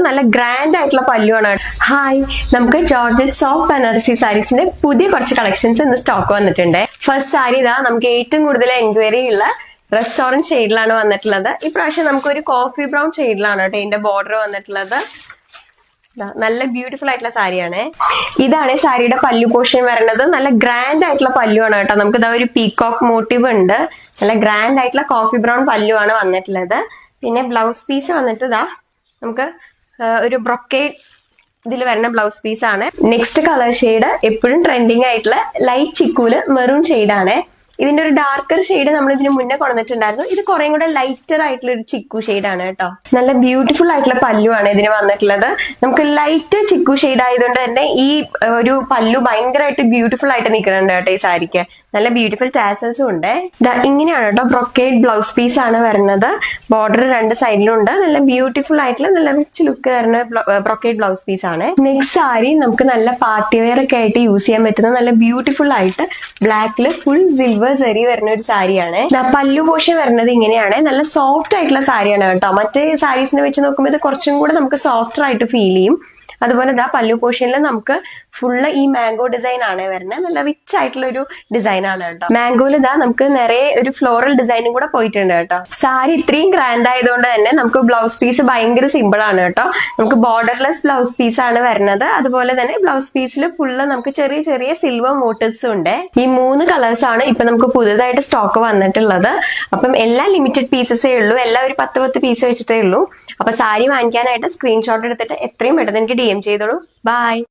നല്ല ഗ്രാൻഡ് ആയിട്ടുള്ള പല്ലുവാണ്. ഹായ്, നമുക്ക് ജോർജറ്റ് സോഫ്റ്റ് ബനാറസി സാരീസിന്റെ പുതിയ കുറച്ച് കളക്ഷൻസ് ഇന്ന് സ്റ്റോക്ക് വന്നിട്ടുണ്ട്. ഫസ്റ്റ് സാരി ഇതാ നമുക്ക് ഏറ്റവും കൂടുതൽ എൻക്വയറി ഉള്ള റെസ്റ്റോറന്റ് ഷെയ്ഡിലാണ് വന്നിട്ടുള്ളത്. ഇപ്രാവശ്യം നമുക്ക് ഒരു കോഫി ബ്രൗൺ ഷെയ്ഡിലാണ് കേട്ടോ ഇതിന്റെ ബോർഡർ വന്നിട്ടുള്ളത്. നല്ല ബ്യൂട്ടിഫുൾ ആയിട്ടുള്ള സാരിയാണ്. ഇതാണ് സാരിയുടെ പല്ലു പോർഷൻ വരുന്നത്. നല്ല ഗ്രാൻഡ് ആയിട്ടുള്ള പല്ലുവാണ് കേട്ടോ. നമുക്ക് ഇതാ ഒരു പീകോക്ക് മോട്ടീവ് ഉണ്ട്. നല്ല ഗ്രാൻഡ് ആയിട്ടുള്ള കോഫി ബ്രൗൺ പല്ലുവാണ് വന്നിട്ടുള്ളത്. പിന്നെ ബ്ലൗസ് പീസ് വന്നിട്ട് ഇതാ നമുക്ക് ഒരു ബ്രൊക്കേഡ് ഇതിൽ വരുന്ന ബ്ലൗസ് പീസ് ആണ്. നെക്സ്റ്റ് കളർ ഷെയ്ഡ് എപ്പോഴും ട്രെൻഡിങ് ആയിട്ടുള്ള ലൈറ്റ് ചിക്കൂല് മെറൂൺ ഷെയ്ഡാണ്. ഇതിന്റെ ഒരു ഡാർക്കർ ഷെയ്ഡ് നമ്മൾ ഇതിന് മുന്നേ കൊണ്ടുവന്നിട്ടുണ്ടായിരുന്നു. ഇത് കുറേ കൂടെ ലൈറ്റർ ആയിട്ടുള്ള ഒരു ചിക്കു ഷെയ്ഡാണ് കേട്ടോ. നല്ല ബ്യൂട്ടിഫുൾ ആയിട്ടുള്ള പല്ലുവാണ് ഇതിന് വന്നിട്ടുള്ളത്. നമുക്ക് ലൈറ്റ് ചിക്കു ഷെയ്ഡ് ആയതുകൊണ്ട് തന്നെ ഈ ഒരു പല്ലു ഭയങ്കരമായിട്ട് ബ്യൂട്ടിഫുൾ ആയിട്ട് നിൽക്കുന്നുണ്ട് കേട്ടോ ഈ സാരിക്ക്. നല്ല ബ്യൂട്ടിഫുൾ ടാസൽസും ഉണ്ട്. ഇങ്ങനെയാണ് കേട്ടോ ബ്രൊക്കേഡ് ബ്ലൗസ് പീസ് ആണ് വരുന്നത്. ബോർഡർ രണ്ട് സൈഡിലുണ്ട്. നല്ല ബ്യൂട്ടിഫുൾ ആയിട്ടുള്ള നല്ല റിച്ച് ലുക്ക് വരുന്ന ബ്രൊക്കേഡ് ബ്ലൗസ് പീസ് ആണ്. നെക്സ്റ്റ് സാരി നമുക്ക് നല്ല പാർട്ടി വെയർ ഒക്കെ ആയിട്ട് യൂസ് ചെയ്യാൻ പറ്റുന്ന നല്ല ബ്യൂട്ടിഫുൾ ആയിട്ട് ബ്ലാക്കില് ഫുൾ സിൽവർ സെറി വരുന്ന ഒരു സാരിയാണ്. പല്ലു പോർഷൻ വരുന്നത് ഇങ്ങനെയാണ്. നല്ല സോഫ്റ്റ് ആയിട്ടുള്ള സാരിയാണ് കേട്ടോ. മറ്റേ സാരീസിനെ വെച്ച് നോക്കുമ്പോൾ ഇത് കുറച്ചും കൂടെ നമുക്ക് സോഫ്റ്റ് ആയിട്ട് ഫീൽ ചെയ്യും. അതുപോലെ പല്ലു പോർഷനിൽ നമുക്ക് ഫുള്ള് ഈ മാംഗോ ഡിസൈൻ ആണ് വരുന്നത്. നല്ല റിച്ച് ആയിട്ടുള്ള ഒരു ഡിസൈൻ ആണ് കേട്ടോ. മാംഗോയിൽ നമുക്ക് നിറയെ ഒരു ഫ്ലോറൽ ഡിസൈനും കൂടെ പോയിട്ടുണ്ട് കേട്ടോ. സാരി ഇത്രയും ഗ്രാൻഡ് ആയതുകൊണ്ട് തന്നെ നമുക്ക് ബ്ലൗസ് പീസ് ഭയങ്കര സിമ്പിൾ ആണ് കേട്ടോ. നമുക്ക് ബോർഡർലെസ് ബ്ലൗസ് പീസ് ആണ് വരുന്നത്. അതുപോലെ തന്നെ ബ്ലൗസ് പീസിൽ ഫുള്ള് നമുക്ക് ചെറിയ ചെറിയ സിൽവർ മോട്ടീവ്സും ഉണ്ട്. ഈ 3 കളേഴ്സ് ആണ് ഇപ്പൊ നമുക്ക് പുതുതായിട്ട് സ്റ്റോക്ക് വന്നിട്ടുള്ളത്. അപ്പം എല്ലാം ലിമിറ്റഡ് പീസസേ ഉള്ളൂ. എല്ലാം ഒരു 10 പീസ് വെച്ചിട്ടേ ഉള്ളൂ. അപ്പൊ സാരി വാങ്ങിക്കാനായിട്ട് സ്ക്രീൻഷോട്ട് എടുത്തിട്ട് എത്രയും പെട്ടെന്ന് എനിക്ക് DM ചെയ്തോളൂ. ബൈ.